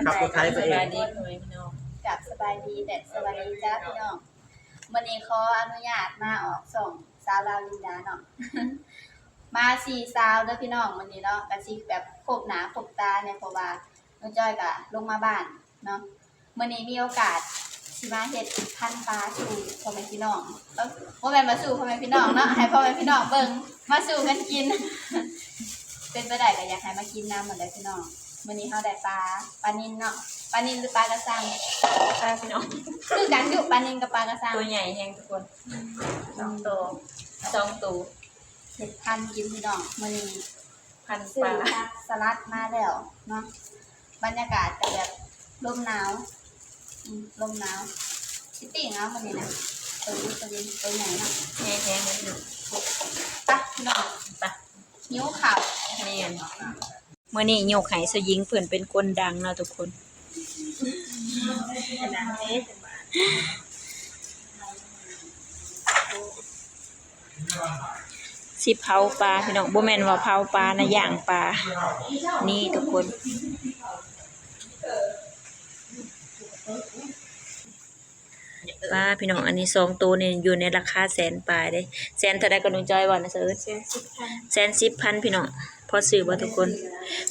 ขับรถไทยไปเอง กับสบายดีแต่สบายดีจ้าพี่น้องวันนี้ขออนุญาตมาออกส่งสาวลาวลินดาเนาะ มา4 สาวเด้อพี่น้องวันนี้เนาะกะสิแบบครบหน้าครบตาเนี่ยเพราะว่าน้องจ้อยก็ลงมาบ้านเนาะมื้อนี้มีโอกาสสิมาเฮ็ดพันธุ์ปลาสู่พ่อแม่พี่น้องแล้วบ่แม่นมาสู่พ่อแม่พี่น้องเนาะให้พ่อแม่พี่น้องเบิ่งมาสู่กันกิน เป็นไปได้ก็อยากให้มากินน้ำเหมือนเดิมพี่น้องมื้อนี้เฮาได้ปลานิลเนาะปลานิลหรือปลากระสัง ปลาพี่น้อง คือกันอยู่ปลานิลกับปลากระสัง ตัวใหญ่แห้งทุกคน2 ตัว2 ตัว เฮ็ดพันธุ์กินพี่น้องมื้อนี้ พันป ซื้อ ลา ผักสลัดมาแล้วเนาะบรรยากาศก็แบบลมหนาวลมหนาวสิติ่งเอามื้อนี้นะตัวใหญ่เนาะ แห้งเลยอยู่ ไปพี่น้อง ปลา หิวข้าว แม่นมื้อนี้โยกให้สยิงเพิ่นเป็นคนดังเนาะทุกคนสิเผาปลาพี่น้องบ่แม่นว่าเผาปลานะย่างปลานี่ทุกคนปลาพี่น้องอันนี้2 ตัวนี่อยู่ในราคาแสนปลายเด้แสนเท่าใดก็น้องจอยว่านะเสิร์ช110,000พี่น้องพอซื้อบ่ทุกคน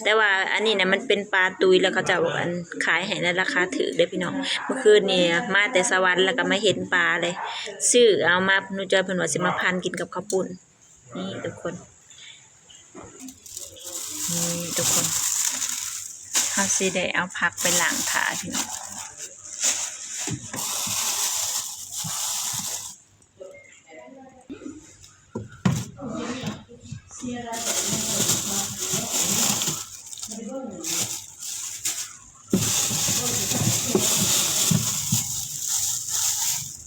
แต่ว่าอันนี้นะมันเป็นปลาตุยแล้วเขาจะอันขายให้ในราคาถูกเด้อพี่น้องเมื่อคืนนี่มาแต่สวรรค์แล้วก็มาเห็นปลาเลยซื้อเอามาน้องจอยเพิ่นว่าสิมาพันกินกับข้าวปุ้นนี่ทุกคนนี่ทุกคนเฮาสิได้เอาผักไปล้างถาพี่น้อง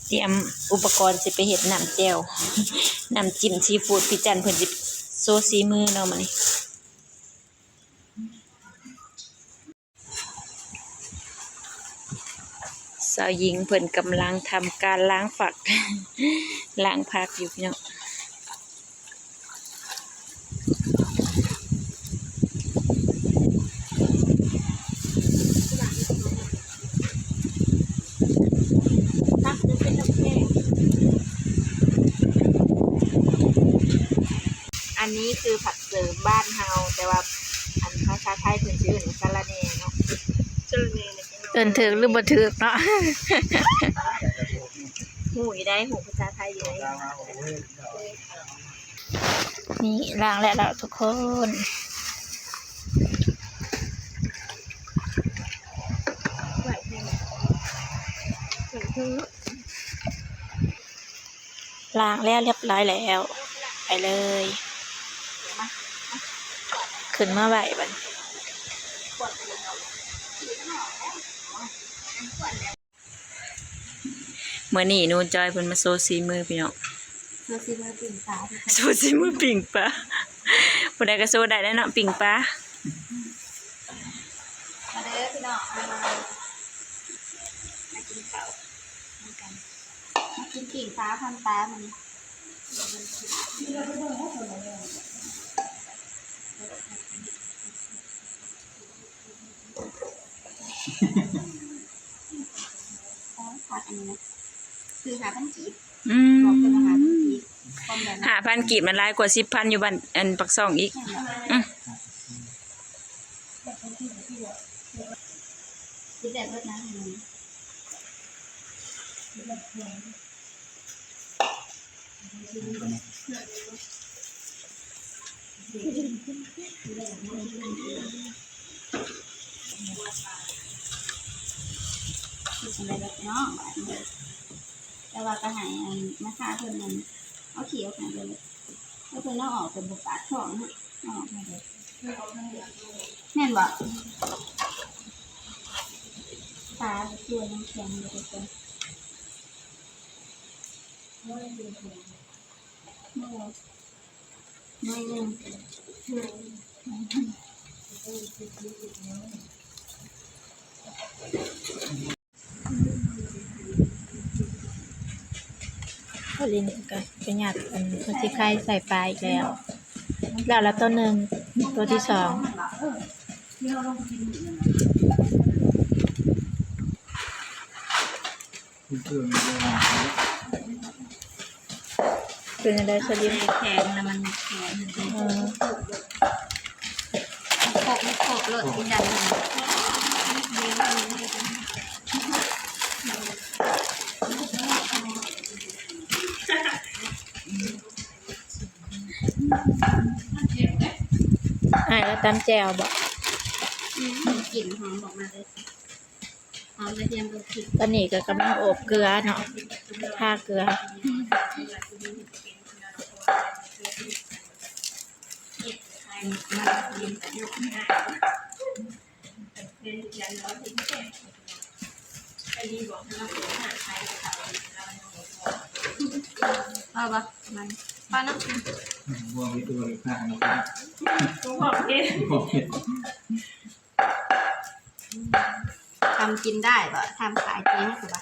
เตรียมอุปกรณ์สิไปเฮ็ดน้ำแจ่ว น้ำจิ้มซีฟู้ดพี่จันเพิ่นสิโซซีมือเนาะมื้อนี้สาวหญิงเพิ่นกำลังทำการล้างฝัก ล้างผักอยู่พี่น้องอันนี้คือผักเสริมบ้านเฮาแต่ว่าอันภาษาไทยเพิ่นชื่อสะระแหน่เนาะสะระแหน่เนี่ยพี่น้อง เอิ้นถึกหรือบ่ถึกเนาะ หูยได้หูภาษาไทยอยู่ได้ นี่ล้างแล้วทุกคนล้างแล้วเรียบร้อยแล้วไปเลยขึ้นมาไหวบัดเมื่อนี้หนูจอยเพิ่นมาโซซีมือพี่น้อง โซซิมือปิ่งปลา โซซีมือปิ่งปลาผู้ใดก็โซได้แล้วเนาะปิ่งปลา มาเด้อพี่น้องมากินข้าวกันมากินปิ่งปลาพันปลามันผักอันนี้นะคือหาพันกีบบอกเป็นหาพันกีบความแบบนั้น 5,000กีบมันหลายกว่า10,000อยู่บ้านอันปักซ่องอีกคิดแบบรถน้ำอะไรแบบน้องแต่ว่าก็หายมาฆ่าเพื่อนมันเอาเขียวหายเลยแล้วเพื่อนเราออกเป็นบุกปากท้องนะออกมาเลยแน่นบ่ตาตัวน้ำแข็งเลยทุกคนไม่พอดีนี่ก็เป็นหยาดคนที่ใครใส่ปลาอีกแล้วตัวหนึ่งตัวที่2 ที่เราต้องกินอยู่นั่นน่ะ เป็นอะไรสลิม แข็งแล้วมันแข็งโขกเลยกินได้เลยแล้วตำแจ่วบ่ กลิ่นหอมออกมาเลยหอมกระเทียมกับพริก ตอนนี้ก็กำลังอบเกลือเนาะทาเกลือเอาปะมันป้าน้ำ บวมตัวอีกหน้านะครับ ทำกินได้ปะทำขายจริงถูกปะ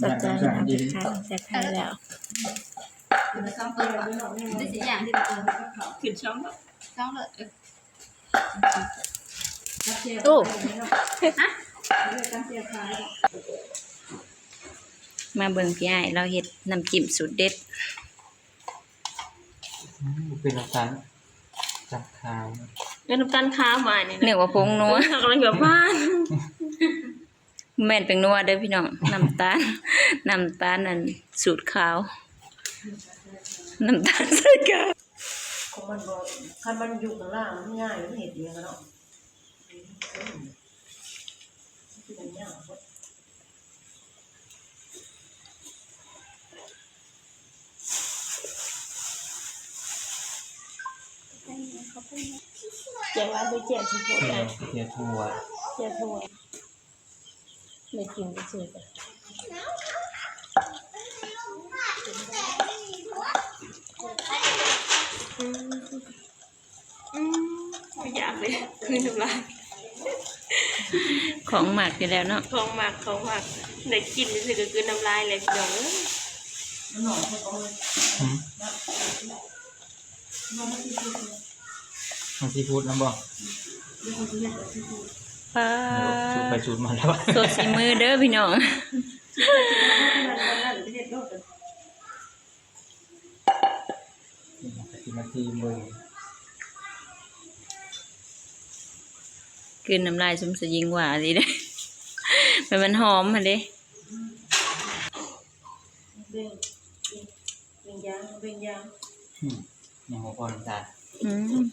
สนใจนะค่ะจะทานแล้ว ช่องเปิดปะได้สิอย่างที่เราเปิด ขึ้นช่องแล้ว ช่องเลย โอ้ มาเบิ่งพี่อ้ายเราเฮ็ดน้ำจิ้มสูตรเด็ด เป็นน้ำตาลจากขาว แล้วน้ำตาลค้ามาเนี่ย นึกว่าผงนัว กำลังแบบบ้าน แม่นเป็นนัวเด้อพี่น้องน้ำตาลนั่นสูตรขาว น้ำตาลใส่กาว ของมันบ่คันมันอยู่ข้างล่างมันง่ายมันเห็ดเดียวกันเนาะเป็นยากบ่ เจียวว่าด้วยเจียวที่โพด เที ได้ ยทัว เจียวถ้วยเลยกินไปซื้อกัน ไม่อยากเลยคือน้ำลาย ของหมักอยู่แล้วเนาะ ของหมักได้กินรู้สึกก็คือน้ำลายเลยพี่น้องเอ้ย มันซีฟู้ดน้ำบ่ ป้า สูตรไปสูตรมาแล้ว สดสีมือเด้อพี่น้อง กินนาทีมือ กินน้ำลายซุ่มสยิงหว่าสิเด้ มันหอมมาเด้ เบ่งยาง อย่างหัวพอน้ำตาล อืม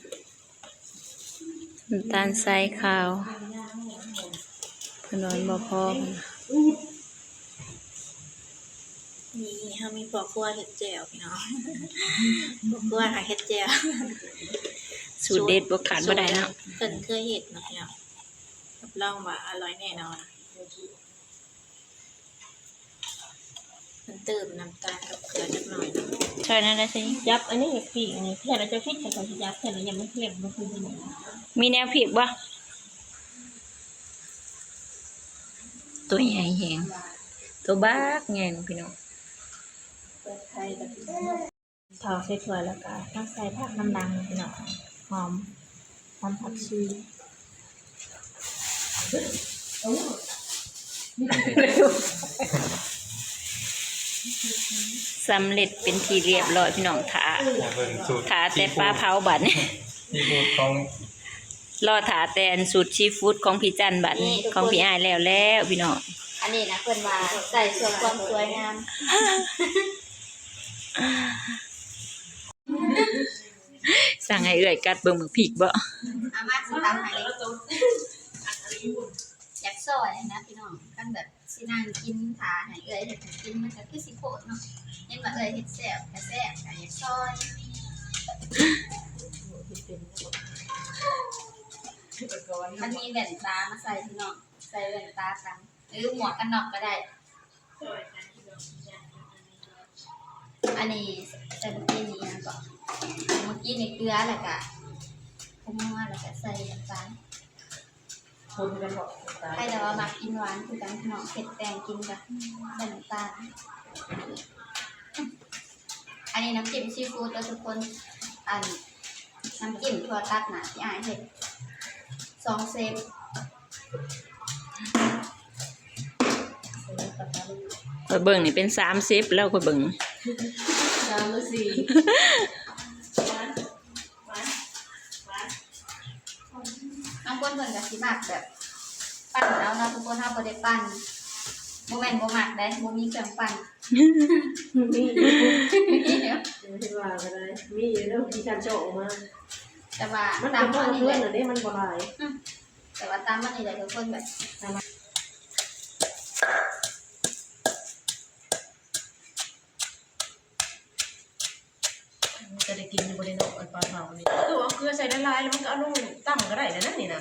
น้ำตาลใส่ขาวขนมบ่พอ นี่เขามีปอกกล้วยเห็ดแจ่วพี่น้องปอกกล้วยค่ะเห็ดแจ่ว สูตรเด็ดบ่ขาดบ่ได้เนาะ เพิ่นเคยเห็ดนะพี่น้องรับรองว่าอร่อยแน่นอนมันเติมน้ำตาลกับเกลือนิดหน่อยนะ ใช่นั่นนะสิ ยับอันนี้ปีกอันนี้แค่เราจะฟิกแต่ก่อนจะยับแต่เรายังไม่เทียบมันคือยังไง มีแนวผิดบ่ตัวใหญ่แหงตัวบักใหญ่นะพี่น้อง ทอดใส่ถ้วยแล้วก็ต้องใส่ผักน้ำดังพี่น้องหอมผักชี สำเร็จเป็นทีเรียบร้อยพี่น้องถา อย่าเบิ่งสูตร ถาแต่ปลาเผาบัดนี้ ซีฟู้ดของ รอถาแต่อันสูตรชีฟู้ดของพี่จันบัดนี้ของพี่อายแล้วพี่น้อง อันนี้นะเพิ่นว่าใส่ส่วนความสวยงาม สั่งให้เอื้อยกัดเบิ่งหมึกพริกบ่ อามาสิตามให้อยากซอยนะพี่น้องกันแบบสินั่งกินถาให้เอ้ยเฮ็ดให้กินมันก็คือสิโพดเนาะเห็นว่าเอ้ยเฮ็ดแซ่บก็แซ่บก็อยากซอยมันมีแว่นตามาใส่พี่น้องใส่แว่นตากันหรือหมวกกันน็อกก็ได้ อันนี้ใส่เมื่อกี้นี้นะก็เมื่อกี้นี่เกลือแล้วก็ผงนัวแล้วก็ใส่น้ำตาล คนกันบอก ใครแต่ว่ามักกินหวานคือกันพี่น้องเผ็ดแป้งกินกับใส่น้ำตาลอันนี้น้ำจิ้มซีฟู้ดแล้วทุกคนอันน้ำจิ้มถั่วตัดหนาที่อายเห็ด 2 เซต ข่อยเบิ่งนี่เป็น30แล้วข่อยเบิ่ง 3 หรือ 4น้องคนเพิ่นก็สิมักแบบปั้นเอาเนาะทุกคนเฮาบ่ได้ปั้นบ่แม่นบ่มักได้บ่มีเครื่องปั้น มีที่ว่าก็ได้มีอยู่แล้วที่ฉันโจออกมา แต่ว่า มัน ตาม บ่ อันนี้ เพื่ แห อน ละ น่ะเด้มันบ่หลาย แต่ว่าตามอันนี้แหละทุกคนแบบ จะได้กินบ่ได้เนาะอันปลาเผานี่คือเอาเกลือใส่ละลายแล้วมันก็เอาลงตั้งก็ได้นะนี่นะ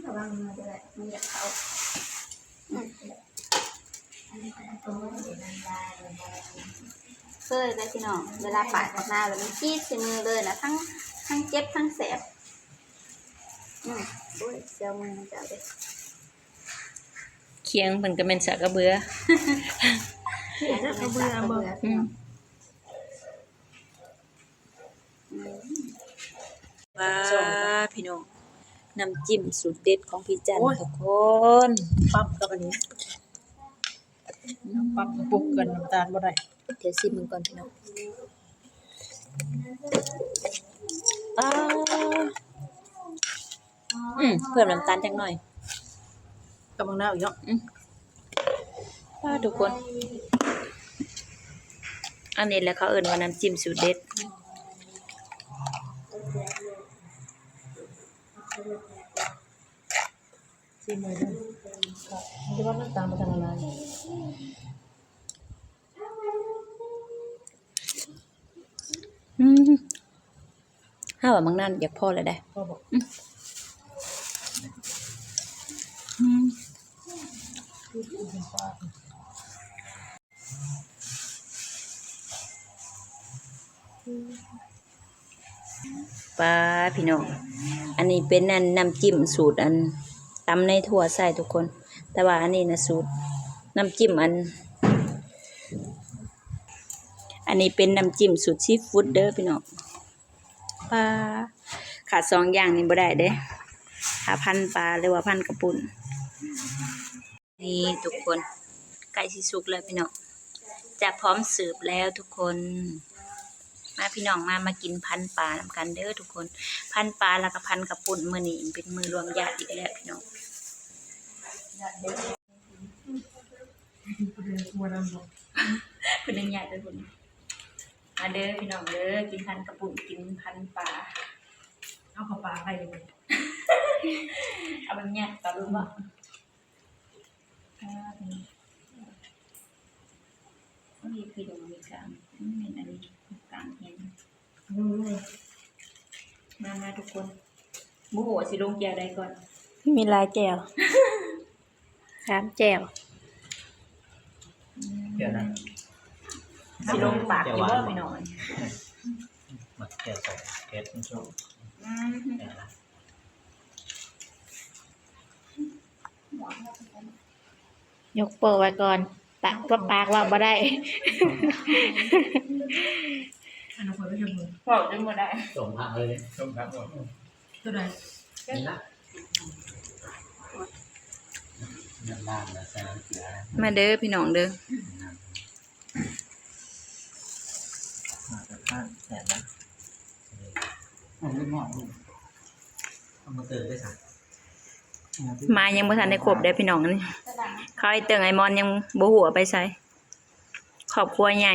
ระวังมือด้วยมืออยากเข้าเคยได้พี่น้องเวลาปาดออกมาแบบมันจี๊ดใส่มือเลยนะทั้งเจ็บทั้งแสบโอ้ยเสียวมือมันจะเอาไป เคียงเพิ่นก็แม่นสากกระเบือ เบื่อเบื่อ อืมว้าพี่น้องน้ำจิ้มสูตรเด็ดของพี่จันทุกคน ปั๊บกับอันนี้ปั๊บปุกกันน้ำตาลบ่ได้ เดี๋ยวชิมมึงก่อนพี่น้องอ้าเพิ่มน้ำตาลจักหน่อย กับบังนาวอีกเนาะ ว้าทุกคน อันนี้แหละเขาเอิ้นว่าน้ำจิ้มสูตรเด็ด ชิมเลยเด้อคิดว่าน้ำตาลมันจะละลาย ถ้าว่าบางนั่นอยากพอแล้วได้ พ่อบอก ปลาพี่น้อง อันนี้เป็นอันน้ำจิ้มสูตรอันตำในถั่วใส่ทุกคน แต่ว่าอันนี้นะสูตรน้ำจิ้มอันนี้เป็นน้ำจิ้มสูตรซีฟู้ดเด้อพี่น้องปลาขาด2อย่างนี่บ่ได้เด้ถ้าพันปลาหรือว่าพันกระปุ่นนี่ทุกคนไก่สิสุกแล้วพี่น้องจะพร้อมเสิร์ฟแล้วทุกคนมาพี่น้องมากินพันปลานำกันเด้อทุกคนพันปลาแล้วก็พันกระปุ่นมื้อนี้เป็นมื้อรวมญาติอีกแล้วพี่น้องคุณญาติเด้อคุณมาเด้อพี่น้องเด้อกินพันกระปุ่นกินพันปลา เอาเข้าปากไปเลย เอาแบบเนี้ยตาลุงบอกนี่คือดวงมีกลางนี่เป็นอันนี้กลางเห็นมาทุกคนบูโหสิลงแก้วได้ก่อน มีลายแก้ว3แก้ว เดี๋ยวนะ สิลงปากอยู่ว่าไปหน่อย มาเดี๋ยวใส่เกล็ดมันช่วยเดี๋ยวนะ ยกโปะไว้ก่อนปากว่าบ่ได้อันนั้นคนไม่ทำมือ บอกจนหมดได้ ส่งผักเลยส่งผักหมด ตัวไหน นี่ละน้ำลาดแล้วใส่น้ำเกลือ มาเด้อพี่น้องเด้อ มาจากข้างแสนนะเอาลูกหม้อลูกเอามาเติมได้สั่ง มายังบ่ทันได้ครบเด้อพี่น้องนี่เขาไอ้เติงไอ้มอนยังบ่หัวไปใส่ครอบครัวใหญ่